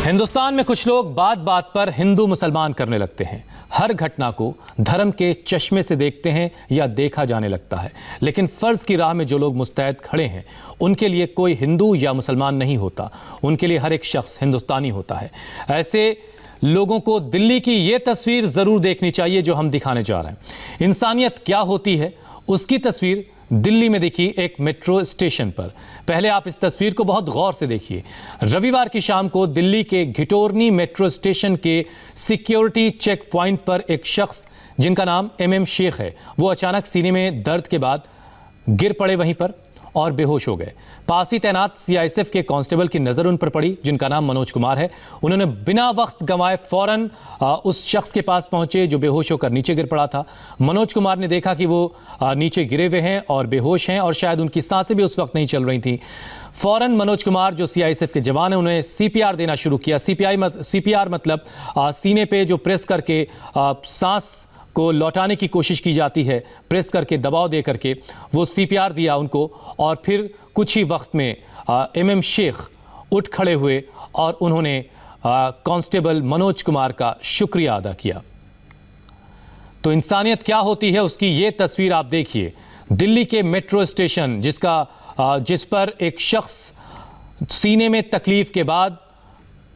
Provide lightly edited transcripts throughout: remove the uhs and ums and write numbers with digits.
हिंदुस्तान में कुछ लोग बात बात पर हिंदू मुसलमान करने लगते हैं। हर घटना को धर्म के चश्मे से देखते हैं या देखा जाने लगता है। लेकिन फर्ज की राह में जो लोग मुस्तैद खड़े हैं, उनके लिए कोई हिंदू या मुसलमान नहीं होता, उनके लिए हर एक शख्स हिंदुस्तानी होता है। ऐसे लोगों को दिल्ली की ये तस्वीर ज़रूर देखनी चाहिए जो हम दिखाने जा रहे हैं। इंसानियत क्या होती है, उसकी तस्वीर दिल्ली में देखी एक मेट्रो स्टेशन पर। पहले आप इस तस्वीर को बहुत गौर से देखिए। रविवार की शाम को दिल्ली के घिटोरनी मेट्रो स्टेशन के सिक्योरिटी चेक पॉइंट पर एक शख्स जिनका नाम MM शेख है, वो अचानक सीने में दर्द के बाद गिर पड़े वहीं पर और बेहोश हो गए। पास ही तैनात CISF के कांस्टेबल की नज़र उन पर पड़ी जिनका नाम मनोज कुमार है। उन्होंने बिना वक्त गंवाए फौरन उस शख्स के पास पहुंचे जो बेहोश होकर नीचे गिर पड़ा था। मनोज कुमार ने देखा कि वो नीचे गिरे हुए हैं और बेहोश हैं और शायद उनकी सांसें भी उस वक्त नहीं चल रही थी। फौरन मनोज कुमार जो CISF के जवान हैं, उन्हें CPR देना शुरू किया। CPR मतलब सीने पे जो प्रेस करके सांस को लौटाने की कोशिश की जाती है, प्रेस करके दबाव दे करके वो CPR दिया उनको। और फिर कुछ ही वक्त में MM शेख उठ खड़े हुए और उन्होंने कांस्टेबल मनोज कुमार का शुक्रिया अदा किया। तो इंसानियत क्या होती है उसकी ये तस्वीर आप देखिए। दिल्ली के मेट्रो स्टेशन जिस पर एक शख्स सीने में तकलीफ के बाद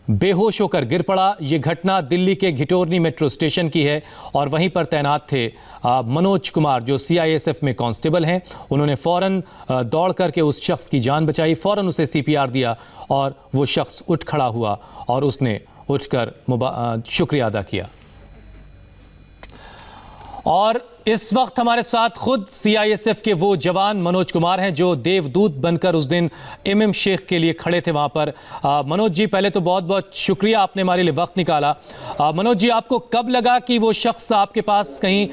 बेहोश होकर गिर पड़ा। ये घटना दिल्ली के घिटोरनी मेट्रो स्टेशन की है और वहीं पर तैनात थे मनोज कुमार जो CISF में कांस्टेबल हैं। उन्होंने फ़ौरन दौड़ करके उस शख्स की जान बचाई, फ़ौरन उसे CPR दिया और वो शख्स उठ खड़ा हुआ और उसने उठकर शुक्रिया अदा किया। और इस वक्त हमारे साथ खुद CISF के वो जवान मनोज कुमार हैं जो देवदूत बनकर उस दिन MM शेख के लिए खड़े थे वहाँ पर। मनोज जी, पहले तो बहुत बहुत शुक्रिया, आपने हमारे लिए वक्त निकाला। मनोज जी, आपको कब लगा कि वो शख्स आपके पास कहीं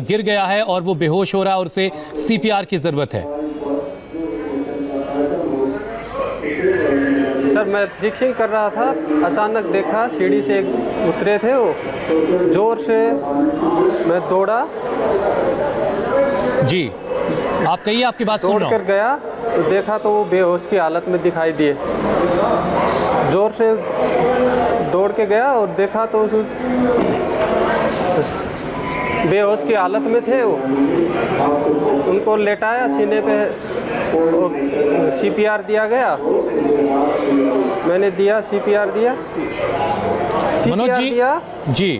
गिर गया है और वो बेहोश हो रहा है और उसे CPR की ज़रूरत है? सर, मैं फिक्सिंग कर रहा था, अचानक देखा सीढ़ी से उतरे थे वो, जोर से मैं दौड़ा जी। आप कहिए, आपकी बात सुन रहा हूं। दौड़ कर गया तो देखा तो वो बेहोश की हालत में दिखाई दिए। जोर से दौड़ के गया और देखा तो बेहोश की हालत में थे वो। उनको लेटाया, सीने पे CPR दिया गया। मैंने दिया, CPR दिया। मनोज जी दिया। जी।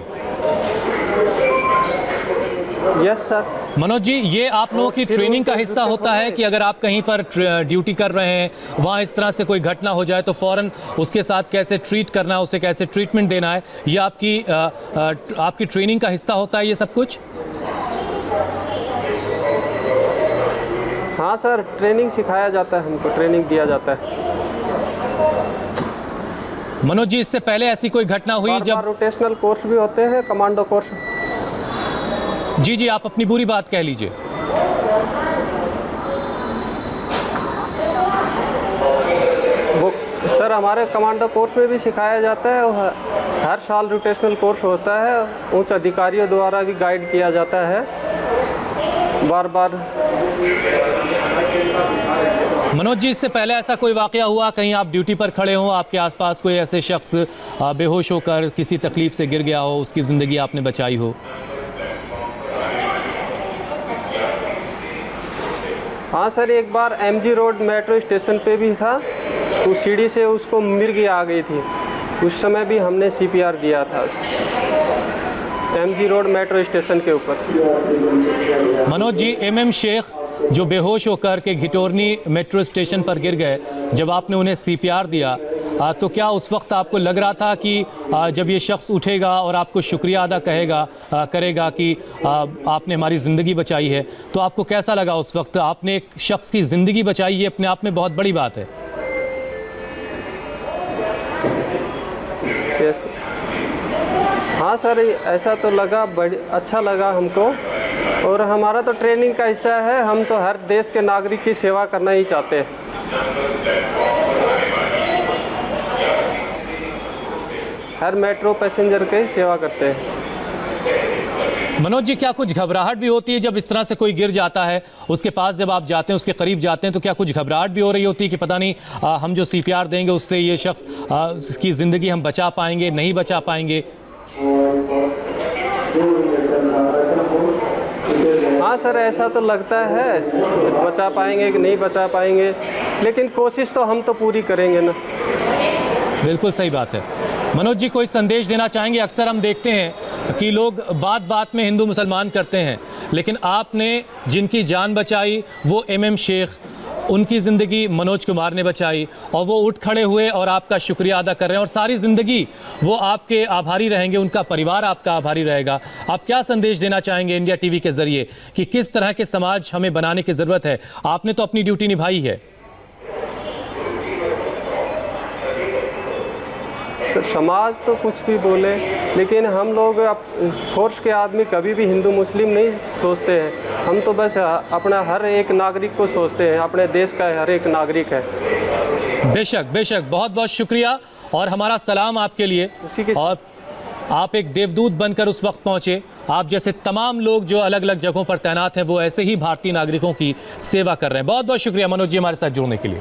Yes sir. मनोज जी, ये आप लोगों की ट्रेनिंग का हिस्सा होता है कि अगर आप कहीं पर ड्यूटी कर रहे हैं, वहाँ इस तरह से कोई घटना हो जाए तो फ़ौरन उसके साथ कैसे ट्रीट करना है, उसे कैसे ट्रीटमेंट देना है, ये आपकी ट्रेनिंग का हिस्सा होता है ये सब कुछ? हाँ सर, ट्रेनिंग सिखाया जाता है, हमको ट्रेनिंग दिया जाता है। मनोज जी, इससे पहले ऐसी कोई घटना हुई जब रोटेशनल कोर्स भी होते हैं, कमांडो कोर्स? जी जी, आप अपनी पूरी बात कह लीजिए। वो सर, हमारे कमांडो कोर्स में भी सिखाया जाता है। हर साल रोटेशनल कोर्स होता है, उच्च अधिकारियों द्वारा भी गाइड किया जाता है बार बार। मनोज जी, इससे पहले ऐसा कोई वाकया हुआ, कहीं आप ड्यूटी पर खड़े हों, आपके आसपास कोई ऐसे शख्स बेहोश होकर किसी तकलीफ से गिर गया हो, उसकी ज़िंदगी आपने बचाई हो? हाँ सर, एक बार MG रोड मेट्रो स्टेशन पे भी था, तो सीढ़ी से उसको मिर्गी आ गई थी। उस समय भी हमने CPR दिया था MG रोड मेट्रो स्टेशन के ऊपर। मनोज जी, MM शेख जो बेहोश होकर के घिटोरनी मेट्रो स्टेशन पर गिर गए, जब आपने उन्हें CPR दिया तो क्या उस वक्त आपको लग रहा था कि जब ये शख्स उठेगा और आपको शुक्रिया अदा करेगा कि आपने हमारी ज़िंदगी बचाई है, तो आपको कैसा लगा उस वक्त? आपने एक शख्स की ज़िंदगी बचाई, ये अपने आप में बहुत बड़ी बात है। यस। हाँ सर, ऐसा तो लगा, अच्छा लगा हमको। और हमारा तो ट्रेनिंग का हिस्सा है, हम तो हर देश के नागरिक की सेवा करना ही चाहते हैं। हर मेट्रो पैसेंजर की सेवा करते हैं। मनोज जी, क्या कुछ घबराहट भी होती है जब इस तरह से कोई गिर जाता है, उसके पास जब आप जाते हैं, उसके करीब जाते हैं, तो क्या कुछ घबराहट भी हो रही होती है कि पता नहीं हम जो CPR देंगे उससे ये शख्स की ज़िंदगी हम बचा पाएंगे, नहीं बचा पाएंगे? हाँ सर, ऐसा तो लगता है, बचा पाएंगे कि नहीं बचा पाएंगे, लेकिन कोशिश तो हम तो पूरी करेंगे ना। बिल्कुल सही बात है। मनोज जी, कोई संदेश देना चाहेंगे? अक्सर हम देखते हैं कि लोग बात बात में हिंदू मुसलमान करते हैं, लेकिन आपने जिनकी जान बचाई वो MM शेख, उनकी ज़िंदगी मनोज कुमार ने बचाई और वो उठ खड़े हुए और आपका शुक्रिया अदा कर रहे हैं और सारी ज़िंदगी वो आपके आभारी रहेंगे, उनका परिवार आपका आभारी रहेगा। आप क्या संदेश देना चाहेंगे इंडिया TV के ज़रिए कि किस तरह के समाज हमें बनाने की ज़रूरत है? आपने तो अपनी ड्यूटी निभाई है। समाज तो कुछ भी बोले, लेकिन हम लोग फोर्स के आदमी कभी भी हिंदू मुस्लिम नहीं सोचते हैं। हम तो बस अपना हर एक नागरिक को सोचते हैं, अपने देश का हर एक नागरिक है। बेशक बेशक, बहुत बहुत शुक्रिया और हमारा सलाम आपके लिए। और आप एक देवदूत बनकर उस वक्त पहुंचे। आप जैसे तमाम लोग जो अलग अलग जगहों पर तैनात हैं वो ऐसे ही भारतीय नागरिकों की सेवा कर रहे हैं। बहुत बहुत शुक्रिया मनोज जी हमारे साथ जुड़ने के लिए।